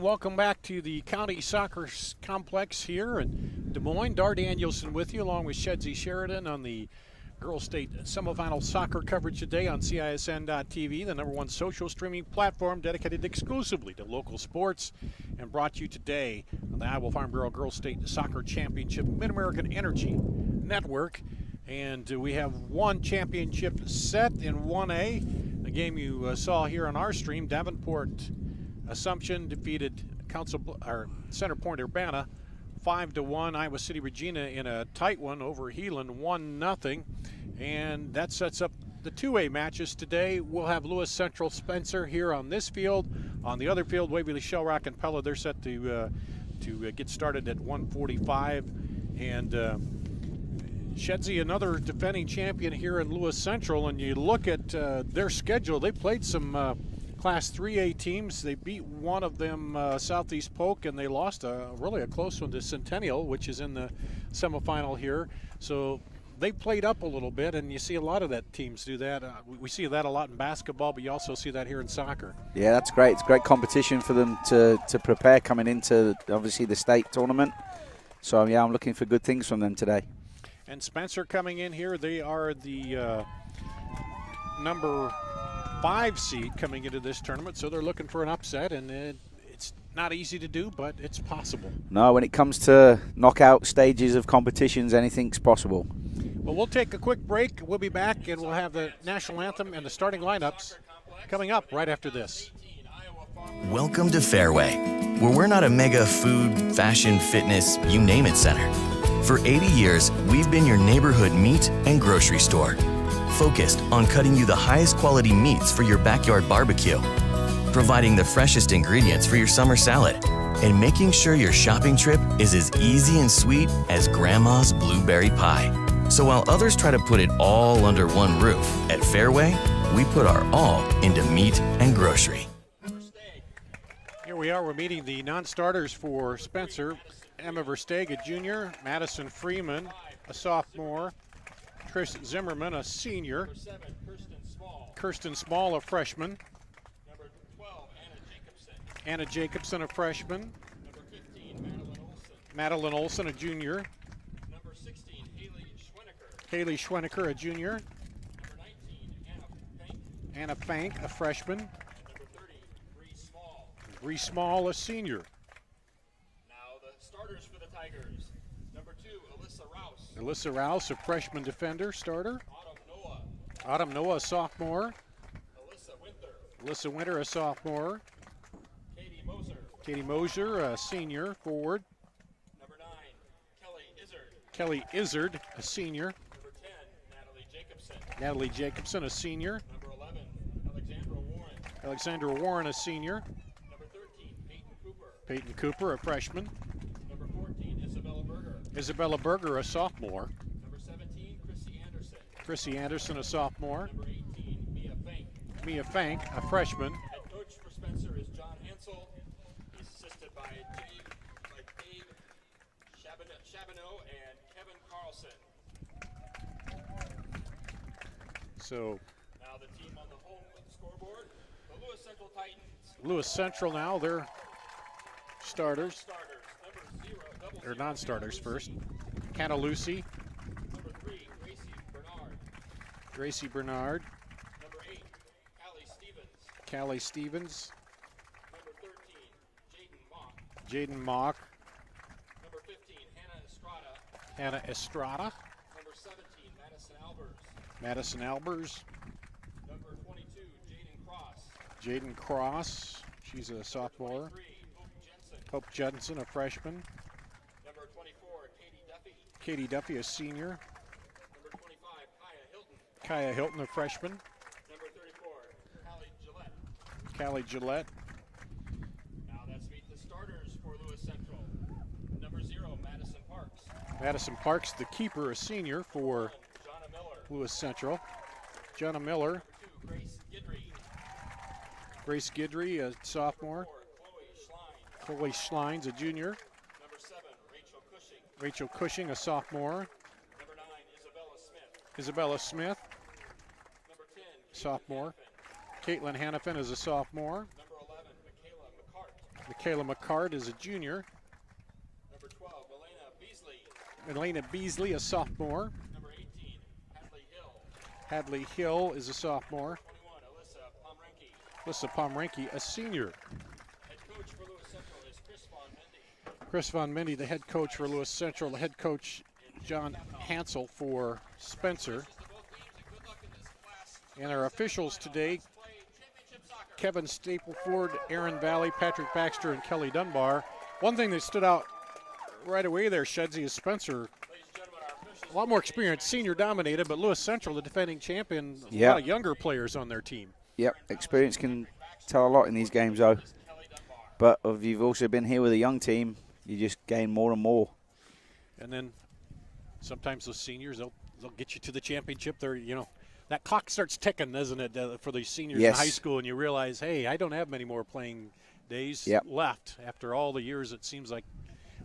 welcome back to the County Soccer Complex here in Des Moines. Dar Danielson with you, along with Shedsy Sheridan on the Girls State semifinal soccer coverage today on CISN.TV, the #1 social streaming platform dedicated exclusively to local sports, and brought to you today on the Iowa Farm Bureau Girls State Soccer Championship Mid-American Energy Network. And we have one championship set in 1A. The game you saw here on our stream, Davenport Assumption defeated Center Point Urbana 5-1. Iowa City Regina in a tight one over Heelan 1-0. And that sets up the 2A matches today. We'll have Lewis Central Spencer here on this field. On the other field, Waverly Shell Rock and Pella, they're set to get started at 1:45. And Shedsy, another defending champion here in Lewis Central, and you look at their schedule. They played some Class 3A teams. They beat one of them, Southeast Polk, and they lost really a close one to Centennial, which is in the semifinal here. So they played up a little bit, and you see a lot of that teams do that. We see that a lot in basketball, but you also see that here in soccer. Yeah, that's great. It's great competition for them to prepare coming into, obviously, the state tournament. So, yeah, I'm looking for good things from them today. And Spencer coming in here, they are the number 5 seed coming into this tournament, so they're looking for an upset, and it's not easy to do, but it's possible. No, when it comes to knockout stages of competitions, anything's possible. Well, we'll take a quick break. We'll be back, and we'll have the national anthem and the starting lineups coming up right after this. Welcome to Fairway, where we're not a mega food, fashion, fitness, you name it center. For 80 years, we've been your neighborhood meat and grocery store, focused on cutting you the highest quality meats for your backyard barbecue, providing the freshest ingredients for your summer salad, and making sure your shopping trip is as easy and sweet as Grandma's blueberry pie. So while others try to put it all under one roof, at Fairway, we put our all into meat and grocery. Here we are. We're meeting the non-starters for Spencer. Emma Versteg, a junior. Madison Freeman, a sophomore. Chris Zimmerman, a senior. Kirsten Small, a freshman. Number 12, Anna Jacobson, a freshman. Number 15, Madeline Olson, a junior. Number 16, Haley Schwenneker, a junior. Number 19, Anna Fank, a freshman. Number 30, Bree Small, a senior. Now the starters for the Tigers. Number 2, Alyssa Rouse, a freshman defender, starter. Autumn Noah, a sophomore. Alyssa Winter, a sophomore. Katie Moser, a senior, forward. Number 9, Kelly Izzard, a senior. Number 10, Natalie Jacobson, a senior. Number 11, Alexandra Warren, a senior. Number 13, Peyton Cooper, a freshman. Number 14, Isabella Berger, a sophomore. Number 17, Chrissy Anderson, a sophomore. Number 18, Mia Fank, a freshman. Head coach for Spencer is John Hansel. He's assisted by Dave Chaboneau and Kevin Carlson. So Now the team on the home scoreboard, the Lewis Central Titans. Lewis Central now, they're starters. Number 0, They're non-starters first. Hannah Lucy. Number 3, Gracie Bernard. Number 8, Callie Stevens. Number 13, Jaden Mock. Number 15, Hannah Estrada. Number 17, Madison Albers. Number 22, Jaden Cross. She's a sophomore. 23, Hope Jensen, a freshman. Number 24, Katie Duffy, a senior. Number 25, Kaya Hilton, a freshman. Number 34, Callie Gillette. Now let's meet the starters for Lewis Central. Number 0, Madison Parks, the keeper, a senior for Jonna Miller. Lewis Central. Jonna Miller. Number 2, Grace Guidry, a sophomore. 4, Chloe Schleins, a junior. Number 7, Rachel Cushing, a sophomore. Number 9, Isabella Smith, Number 10, sophomore. Caitlin Hannafin is a sophomore. Number 11, Michaela McCart is a junior. Number 12, Elena Beasley. Elena Beasley, a sophomore. Number 18, Hadley Hill. Hadley Hill is a sophomore. 21, Alyssa Pomrenke. Alyssa Pomrenke, a senior. Head coach for Lewis Central is Chris Von Mendy. Chris Von Mendy, the head coach for Lewis Central. The head coach, John Hansel, for Spencer. And our officials today, Kevin Stapleford, Aaron Valley, Patrick Baxter, and Kelly Dunbar. One thing that stood out right away there, Shedsy, is Spencer. A lot more experience, senior dominated, but Lewis Central, the defending champion, a lot of younger players on their team. Yep, experience can tell a lot in these games, though. But if you've also been here with a young team, you just gain more and more. And then sometimes those seniors, they'll get you to the championship. They're, you know, that clock starts ticking, doesn't it, for the seniors in high school, and you realize, hey, I don't have many more playing days left. After all the years, it seems like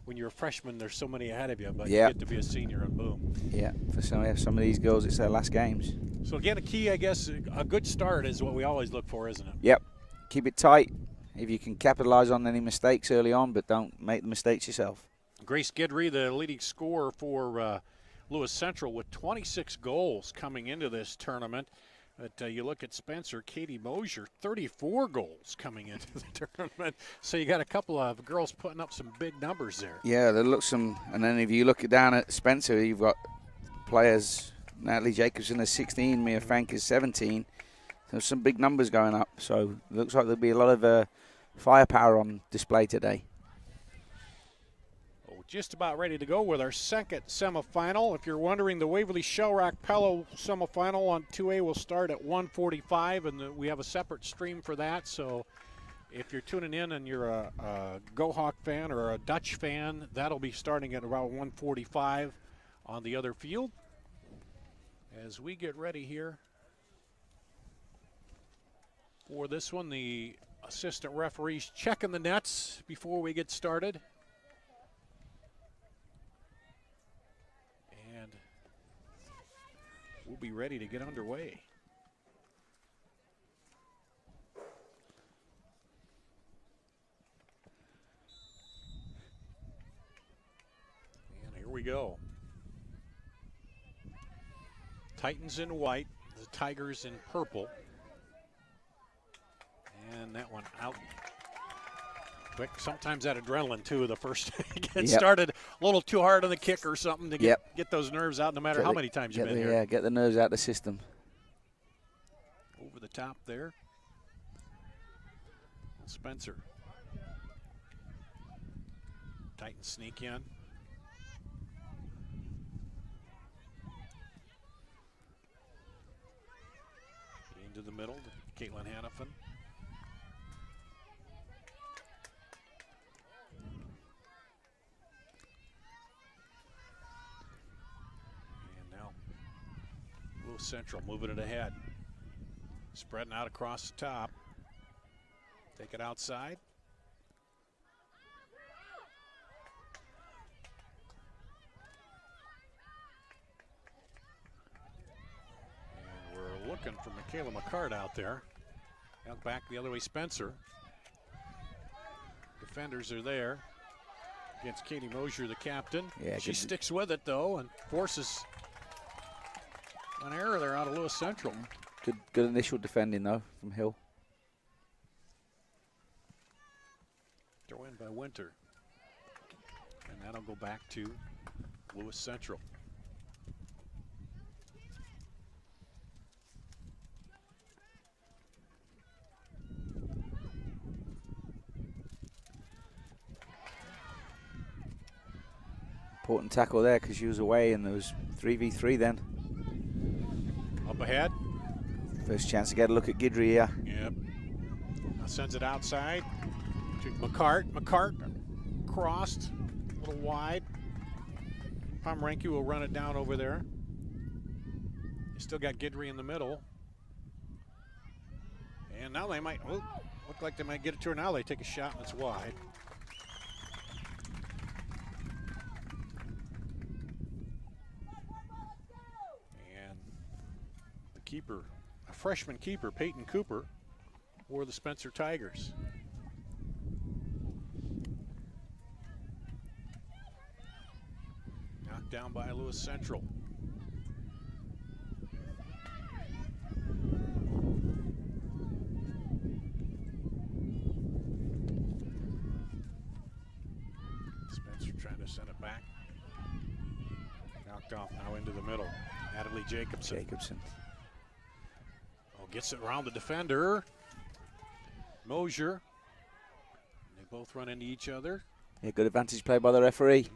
when you're a freshman, there's so many ahead of you, but you get to be a senior and boom. Yeah, for some of these girls, it's their last games. So again, a key, I guess, a good start is what we always look for, isn't it? Yep, keep it tight. If you can capitalize on any mistakes early on, but don't make the mistakes yourself. Grace Guidry, the leading scorer for Lewis Central, with 26 goals coming into this tournament. But you look at Spencer, Katie Mosier, 34 goals coming into the tournament. So you got a couple of girls putting up some big numbers there. Yeah, there looks some. And then if you look down at Spencer, you've got players. Natalie Jacobson is 16, Mia Frank is 17. There's some big numbers going up. So it looks like there'll be a lot of firepower on display today. Just about ready to go with our second semifinal. If you're wondering, the Waverly Shellrock Pello semifinal on 2A will start at 1:45, and we have a separate stream for that. So if you're tuning in and you're a Go Hawk fan or a Dutch fan, that'll be starting at around 1:45 on the other field. As we get ready here for this one, the assistant referees checking the nets before we get started. We'll be ready to get underway. And here we go. Titans in white, the Tigers in purple. And that one out quick. Sometimes that adrenaline, too, the first get started a little too hard on the kick or something to get those nerves out no matter how many times you've been here. Yeah, get the nerves out of the system. Over the top there. Spencer. Titans sneak in. Into the middle, Caitlin Hannafin. Central moving it ahead. Spreading out across the top. Take it outside. And we're looking for Michaela McCart out there. Out back the other way, Spencer. Defenders are there against Katie Mosier, the captain. Yeah, she sticks with it, though, and forces an error there out of Lewis Central. Good initial defending, though, from Hill. Throw in by Winter. And that'll go back to Lewis Central. Important tackle there because she was away and there was 3v3 then. Up ahead. First chance to get a look at Guidry here. Yep. Now sends it outside to McCart. McCart crossed, a little wide. Pomrenke will run it down over there. You still got Guidry in the middle. And now they might, look like they might get it to her now. They take a shot and it's wide. Keeper, a freshman keeper, Peyton Cooper, for the Spencer Tigers. Knocked down by Lewis Central. Spencer trying to send it back. Knocked off now into the middle. Natalie Jacobson. Oh, gets it around the defender. Mosier. They both run into each other. Yeah, good advantage play by the referee.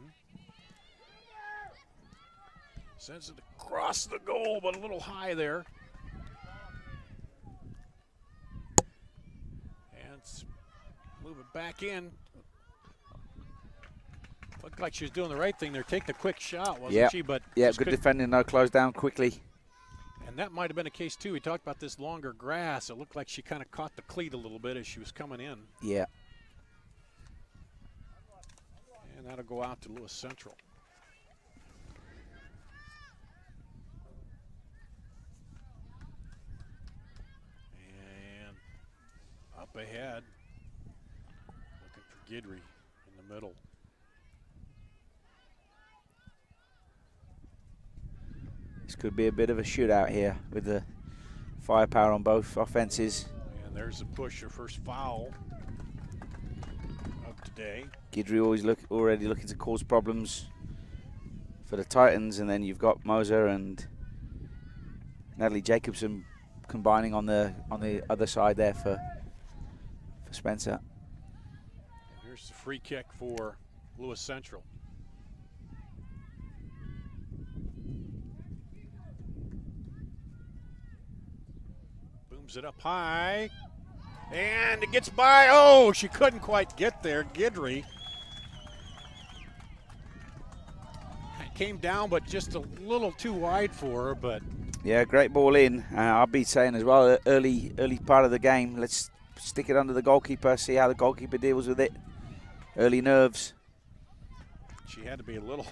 Sends it across the goal, but a little high there. And move it back in. Looked like she was doing the right thing there. Take the quick shot, wasn't she? But yeah, good defending, no close down quickly. And that might have been a case too. We talked about this longer grass. It looked like she kind of caught the cleat a little bit as she was coming in. Yeah. And that'll go out to Lewis Central. And up ahead, looking for Guidry in the middle. This could be a bit of a shootout here with the firepower on both offenses. And there's a push, her first foul of today. Guidry already looking to cause problems for the Titans, and then you've got Moser and Natalie Jacobson combining on the other side there for Spencer. And here's the free kick for Lewis Central. Booms it up high, and it gets by. Oh, she couldn't quite get there. Guidry came down, but just a little too wide for her. But yeah, great ball in. I'll be saying as well, early part of the game, let's stick it under the goalkeeper, see how the goalkeeper deals with it. Early nerves. She had to be a little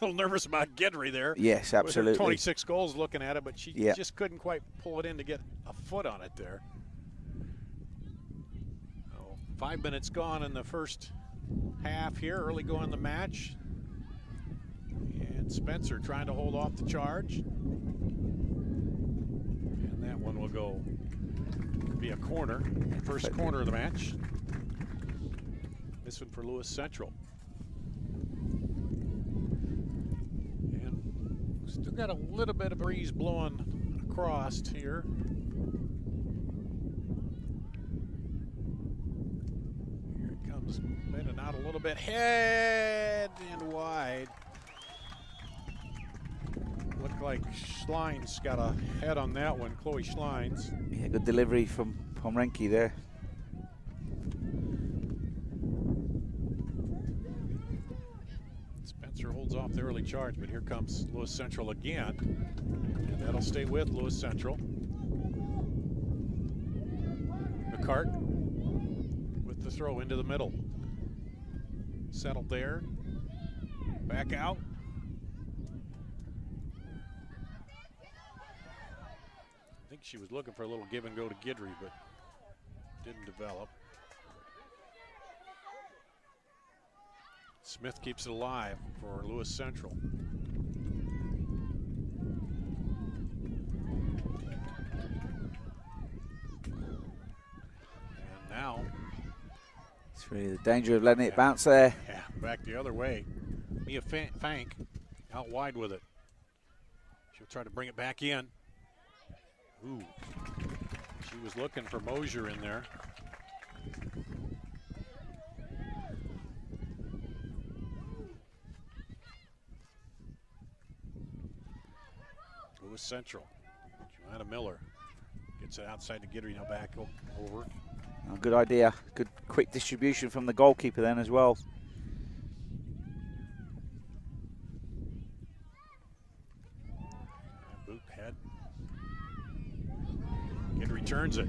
nervous about Guidry there. Yes, absolutely. With her 26 goals looking at it, but she yeah. just couldn't quite pull it in to get a foot on it there. 5 minutes gone in the first half here, early going in the match. And Spencer trying to hold off the charge. And that one will go be a corner, first corner of the match. This one for Lewis Central. And still got a little bit of breeze blowing across here. Here it comes, bending out a little bit, head and wide. Looked like Schleins got a head on that one, Chloe Schleins. Yeah, good delivery from Renke there. Spencer holds off the early charge, but here comes Lewis Central again. And that'll stay with Lewis Central. McCart with the throw into the middle. Settled there. Back out. I think she was looking for a little give and go to Guidry, but didn't develop. Smith keeps it alive for Lewis Central. And now it's really the danger of letting it bounce there. Yeah, back the other way. Mia Fank out wide with it. She'll try to bring it back in. Ooh, she was looking for Mosier in there. Lewis Central. Joanna Miller gets it outside to Guidry, now back over. Oh, good idea. Good quick distribution from the goalkeeper then as well. Boot head. Guidry turns it.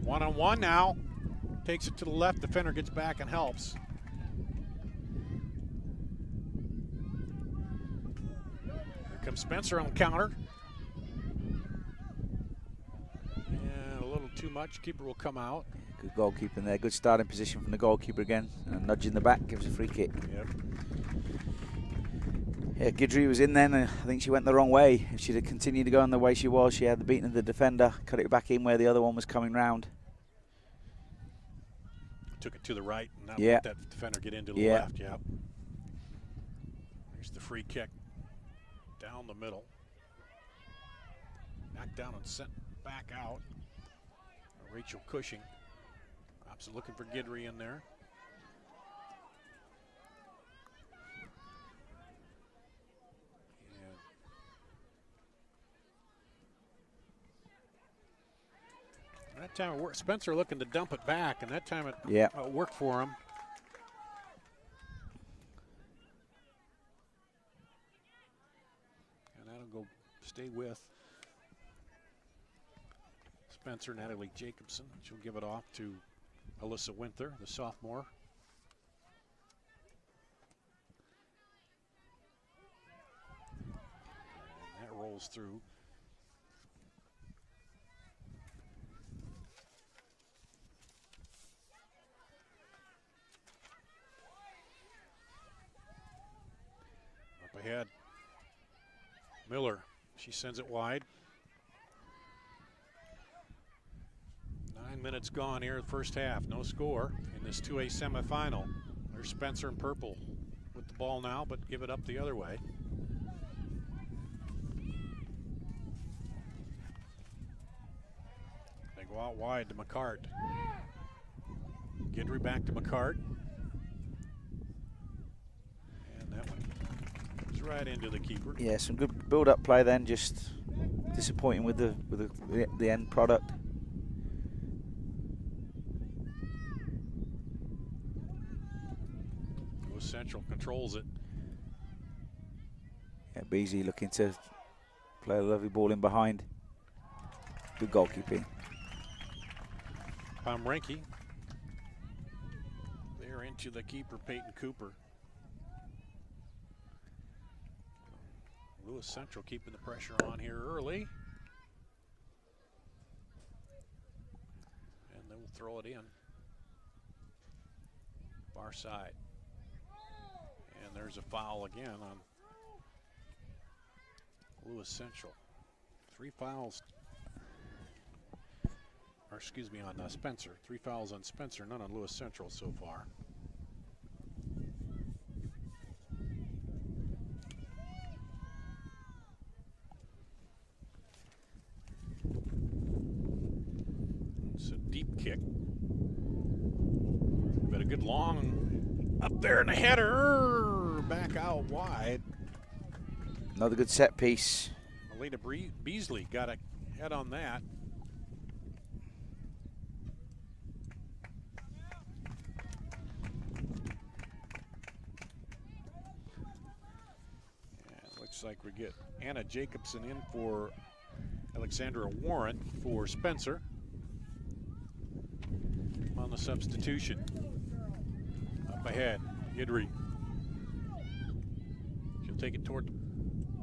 One-on-one now. Takes it to the left. Defender gets back and helps. Here comes Spencer on the counter. And a little too much. Keeper will come out. Good goalkeeping there. Good starting position from the goalkeeper again. And nudging the back gives a free kick. Yep. Yeah, Guidry was in then, and I think she went the wrong way. If she'd have continued to go in the way she was, she had the beating of the defender, cut it back in where the other one was coming round. Took it to the right, and now Yeah. let that defender get into the Yeah. left. Yeah. Here's the free kick down the middle. Back down and sent back out. Rachel Cushing. Opposite looking for Guidry in there. And that time it worked. Spencer looking to dump it back, and that time it worked for him. And that'll go stay with Spencer. Natalie Jacobson. She'll give it off to Alyssa Winther, the sophomore. And that rolls through. Up ahead. Miller. She sends it wide. 9 minutes gone here in the first half. No score in this 2A semifinal. There's Spencer in purple with the ball now, but give it up the other way. They go out wide to McCart. Guidry back to McCart. And that one goes right into the keeper. Yeah, some good build-up play then. Just disappointing with the end product. Central controls it. Yeah, Beasley looking to play a lovely ball in behind. Good goalkeeping. Pomrenke. They're into the keeper, Peyton Cooper. Lewis Central keeping the pressure on here early. And they will throw it in. Far side. And there's a foul again on Lewis Central. 3 fouls, or excuse me, on Spencer. 3 fouls on Spencer, none on Lewis Central so far. It's a deep kick. But a good long up there in the header. Back out wide. Another good set piece. Melita Beasley got a head on that. Yeah, looks like we get Anna Jacobson in for Alexandra Warren for Spencer on the substitution. Up ahead, Guidry. She'll take it toward the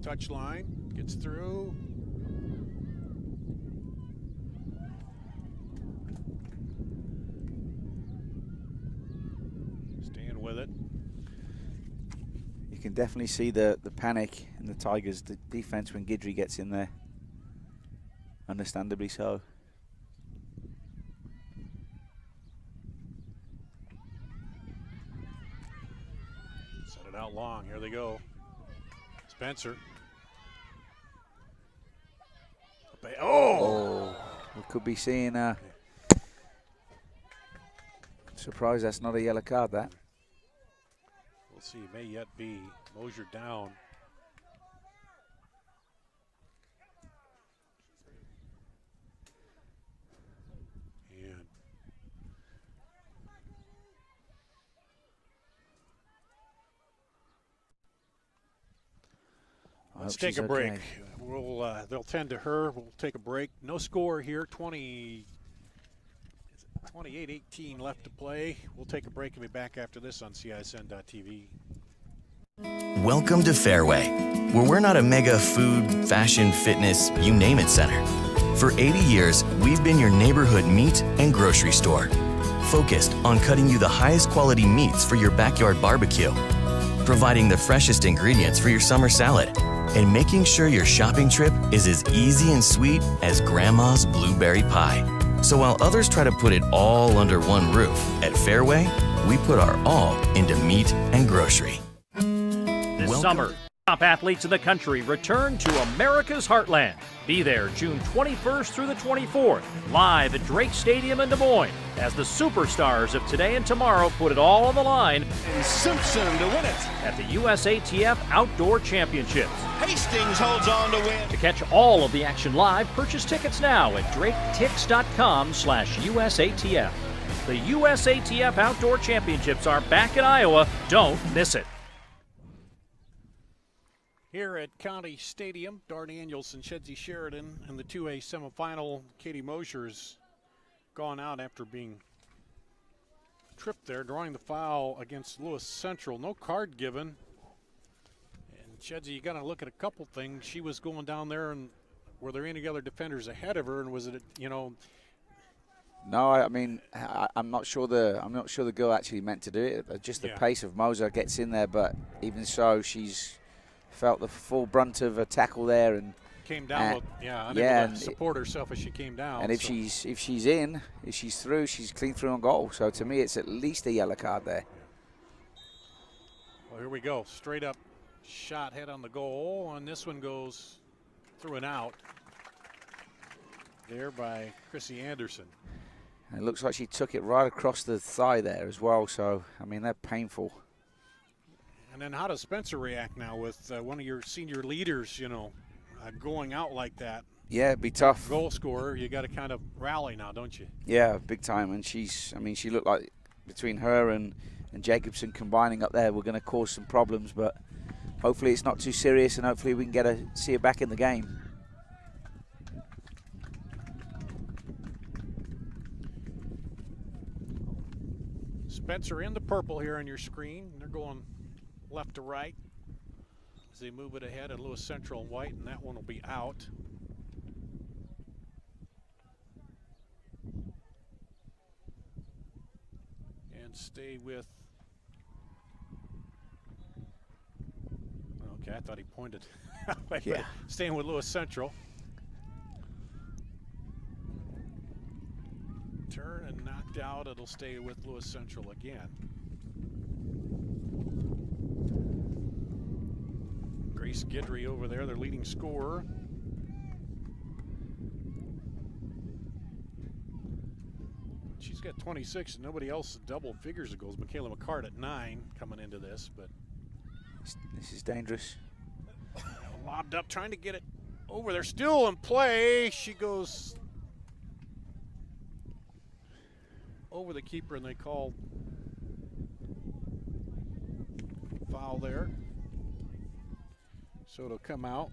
touch line, gets through. Staying with it. You can definitely see the panic in the Tigers' defense when Guidry gets in there. Understandably so. Set it out long. Here they go. Spencer. Oh! We could be seeing a surprise. That's not a yellow card, that. We'll see. May yet be. Mosier down. And let's take a break. Okay. They'll tend to her. We'll take a break. No score here. 28-18 left to play. We'll take a break and be back after this on CISN.TV. Welcome to Fairway, where we're not a mega food, fashion, fitness, you name it center. For 80 years, we've been your neighborhood meat and grocery store, focused on cutting you the highest quality meats for your backyard barbecue. providing the freshest ingredients for your summer salad, and making sure your shopping trip is as easy and sweet as Grandma's blueberry pie. So while others try to put it all under one roof, at Fairway, we put our all into meat and grocery. This Welcome summer, top athletes in the country return to America's heartland. Be there June 21st through the 24th, live at Drake Stadium in Des Moines, as the superstars of today and tomorrow put it all on the line. And Simpson to win it. At the USATF Outdoor Championships. Hastings holds on to win. To catch all of the action live, purchase tickets now at draketix.com/USATF. The USATF Outdoor Championships are back in Iowa. Don't miss it. Here at County Stadium, Dart Daniels and Shedsy Sheridan in the 2A semifinal. Katie Mosier's gone out after being tripped there, drawing the foul against Lewis Central. No card given. And Shedsy, you got to look at a couple things. She was going down there, and were there any other defenders ahead of her? And was it, you know? No, I mean, I'm not sure the girl actually meant to do it. Just the pace of Moser gets in there, but even so, she's felt the full brunt of a tackle there and came down, unable to support herself as she came down. And if she's through, she's clean through on goal. So to me, it's at least a yellow card there. Well, here we go. Straight up shot, head on the goal, and this one goes through and out there by Chrissy Anderson. And it looks like she took it right across the thigh there as well. So I mean, they're painful. And then how does Spencer react now with one of your senior leaders, going out like that? Yeah, it'd be tough. Goal scorer, you got to kind of rally now, don't you? Yeah, big time. And she looked like between her and Jacobson combining up there, we're going to cause some problems. But hopefully it's not too serious, and hopefully we can see her back in the game. Spencer in the purple here on your screen. They're going left to right as they move it ahead, and Lewis Central in white, and that one will be out. And stay with, okay, I thought he pointed. Yeah. Staying with Lewis Central. Turn and knocked out. It'll stay with Lewis Central again. Grace Guidry over there, their leading scorer. She's got 26, and nobody else double figures of goals. Michaela McCart at 9 coming into this, but this is dangerous. Lobbed up, trying to get it over there. Still in play. She goes over the keeper, and they call foul there. So it'll come out.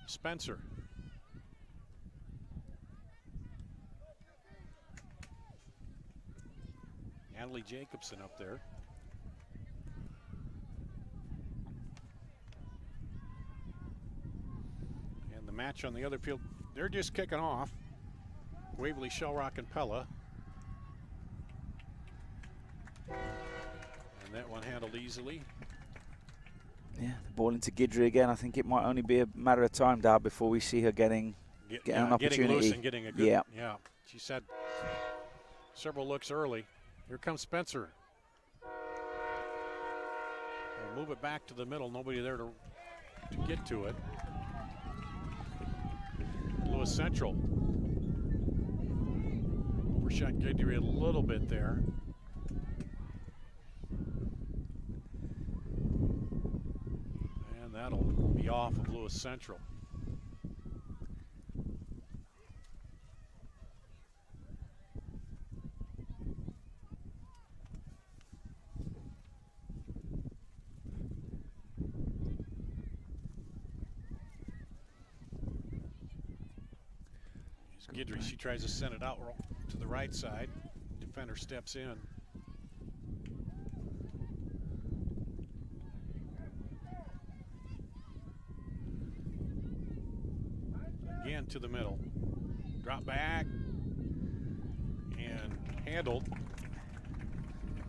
Spencer. Natalie Jacobson up there. And the match on the other field, they're just kicking off. Waverly, Shellrock, and Pella. And that one handled easily. Yeah, the ball into Guidry again. I think it might only be a matter of time, Dad, before we see her getting an opportunity. Getting loose and getting a good, yeah. She said several looks early. Here comes Spencer. We'll move it back to the middle. Nobody there to get to it. Lewis Central. Overshot Guidry a little bit there. And that'll be off of Lewis Central. Guidry, she tries to send it out to the right side. Defender steps in. Again to the middle. Drop back. handled.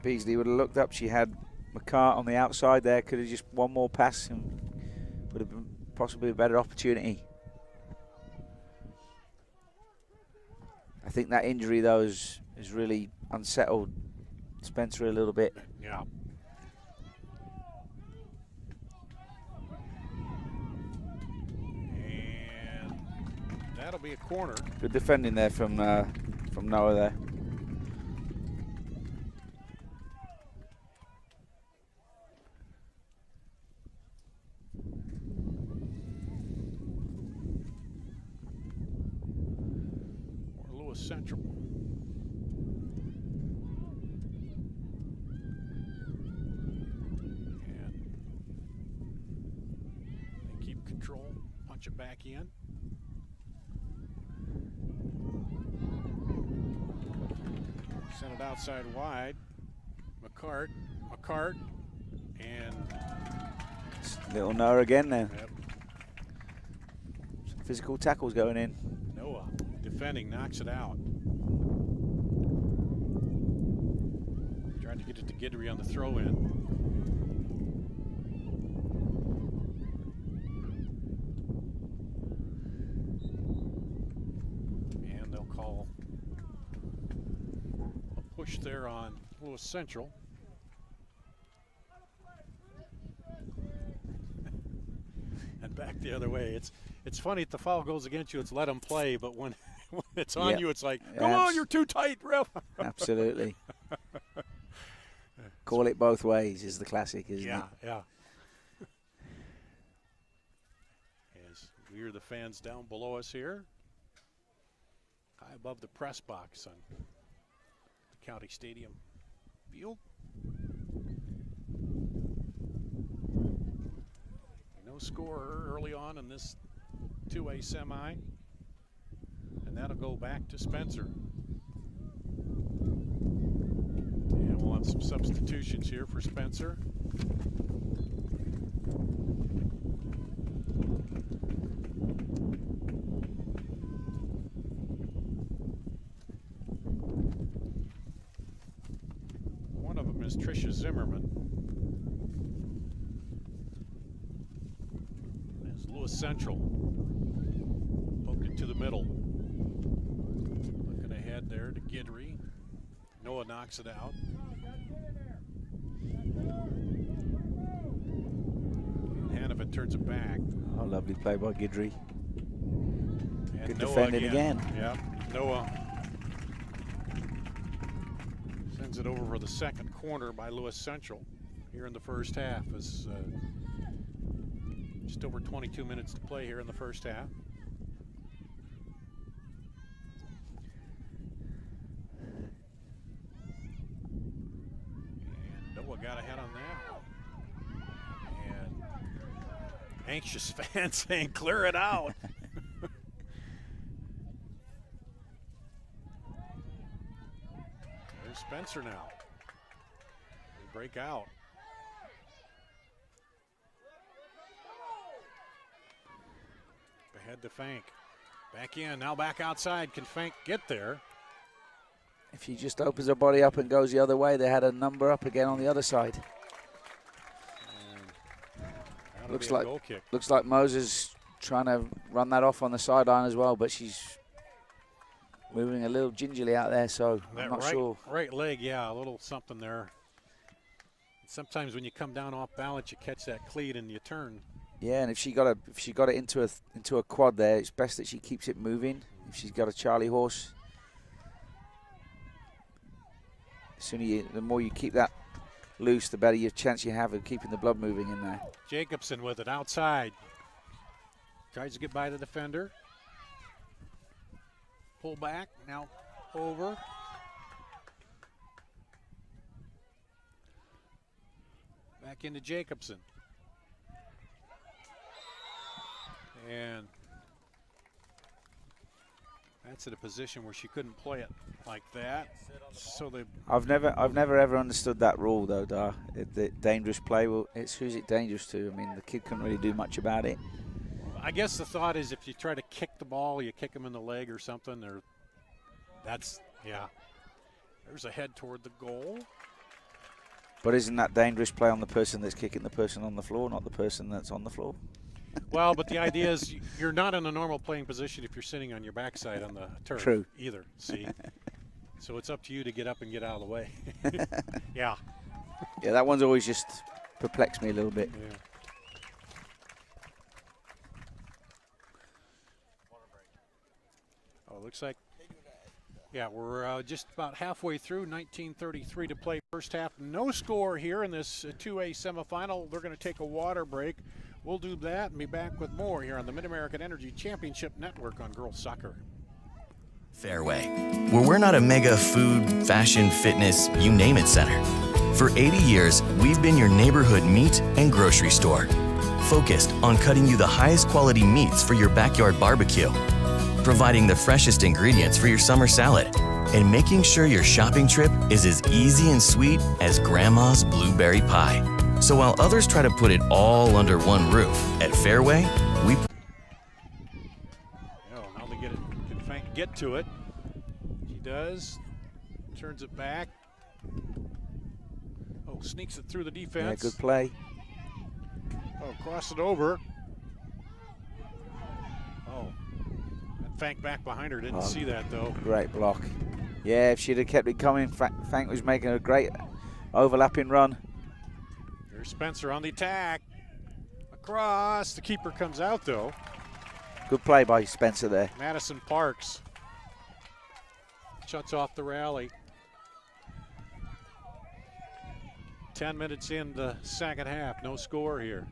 Beasley would have looked up. She had McCart on the outside there. Could have just one more pass and would have been possibly a better opportunity. I think that injury, though, has really unsettled Spencer a little bit. Yeah. And that'll be a corner. Good defending there from Noah there. Central. And they keep control, punch it back in. Send it outside wide. McCart, and Little Noah again there. Yep. Some physical tackles going in. Noah defending, knocks it out. Trying to get it to Guidry on the throw-in. And they'll call a push there on Lewis Central. And back the other way. It's funny if the foul goes against you, it's let them play, but when it's on you, it's like, come on, you're too tight, ref. Absolutely. Call it both ways is the classic, isn't it? Yeah. As we hear the fans down below us here, high above the press box on the County Stadium field. No scorer early on in this 2A semi. And that'll go back to Spencer. And we'll have some substitutions here for Spencer. One of them is Tricia Zimmerman. There's Lewis Central. Poke it to the middle. Looking ahead there to Guidry. Noah knocks it out. Hannaford turns it back. Oh, lovely play by Guidry. And Good Noah defending again. Yeah, Noah sends it over for the second corner by Lewis Central here in the first half. As just over 22 minutes to play here in the first half. Got ahead on that. And anxious fans saying, clear it out. There's Spencer now. They break out. Ahead to Fank. Back in, now back outside. Can Fank get there? If she just opens her body up and goes the other way, they had a number up again on the other side. Looks like Moses trying to run that off on the sideline as well, but she's moving a little gingerly out there, so I'm not sure. Right leg, yeah, a little something there. Sometimes when you come down off balance, you catch that cleat and you turn. Yeah, and if she got it into a quad there, it's best that she keeps it moving. If she's got a Charlie horse. The more you keep that loose, the better your chance you have of keeping the blood moving in there. Jacobson with it outside. Tries to get by the defender. Pull back, now over. Back into Jacobson. And that's at a position where she couldn't play it like that. So they. I've never ever understood that rule though, Dar. The dangerous play. Well, who's it dangerous to? I mean, the kid couldn't really do much about it. I guess the thought is if you try to kick the ball, you kick him in the leg or something. Or that's There's a head toward the goal. But isn't that dangerous play on the person that's kicking the person on the floor, not the person that's on the floor? Well, but the idea is you're not in a normal playing position if you're sitting on your backside on the turf. True. Either, see? So it's up to you to get up and get out of the way. Yeah. Yeah, that one's always just perplexed me a little bit. Yeah. Oh, looks like, yeah, we're just about halfway through. 19:33 to play first half. No score here in this 2A semifinal. They're going to take a water break. We'll do that and be back with more here on the Mid-American Energy Championship Network on girls soccer. Fairway, where we're not a mega food, fashion, fitness, you name it center. For 80 years, we've been your neighborhood meat and grocery store, focused on cutting you the highest quality meats for your backyard barbecue, providing the freshest ingredients for your summer salad, and making sure your shopping trip is as easy and sweet as Grandma's blueberry pie. So while others try to put it all under one roof, at Fairway, we Now they get to it. He does. Turns it back. Oh, sneaks it through the Yeah, defense. good play. Oh, cross it over. Oh, and Fank back behind her. Didn't see that, though. Great block. Yeah, if she'd have kept it coming, Fank was making a great overlapping run. Here's Spencer on the attack. Across. The keeper comes out, though. Good play by Spencer there. Madison Parks shuts off the rally. 10 minutes in the second half. No score here.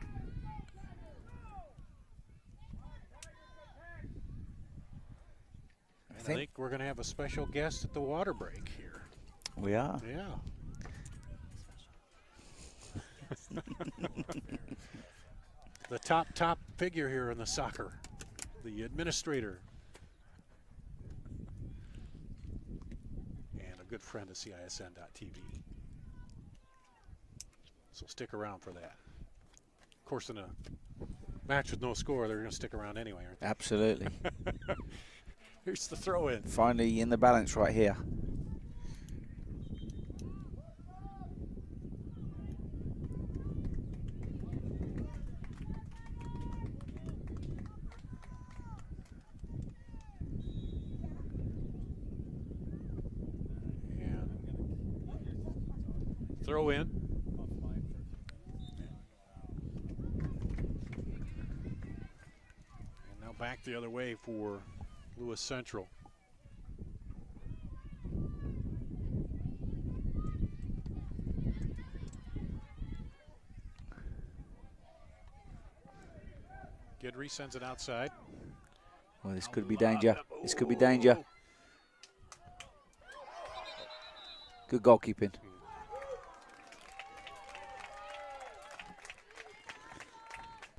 I think we're going to have a special guest at the water break here. We are. Yeah. The top figure here in the soccer, the administrator, and a good friend of CISN.TV. So stick around for that. Of course, in a match with no score, they're going to stick around anyway, aren't they? Absolutely. Here's the throw in. Finally in the balance right here. Throw in. And now back the other way for Lewis Central. Guidry sends it outside. Well, this could be danger. This could be danger. Good goalkeeping.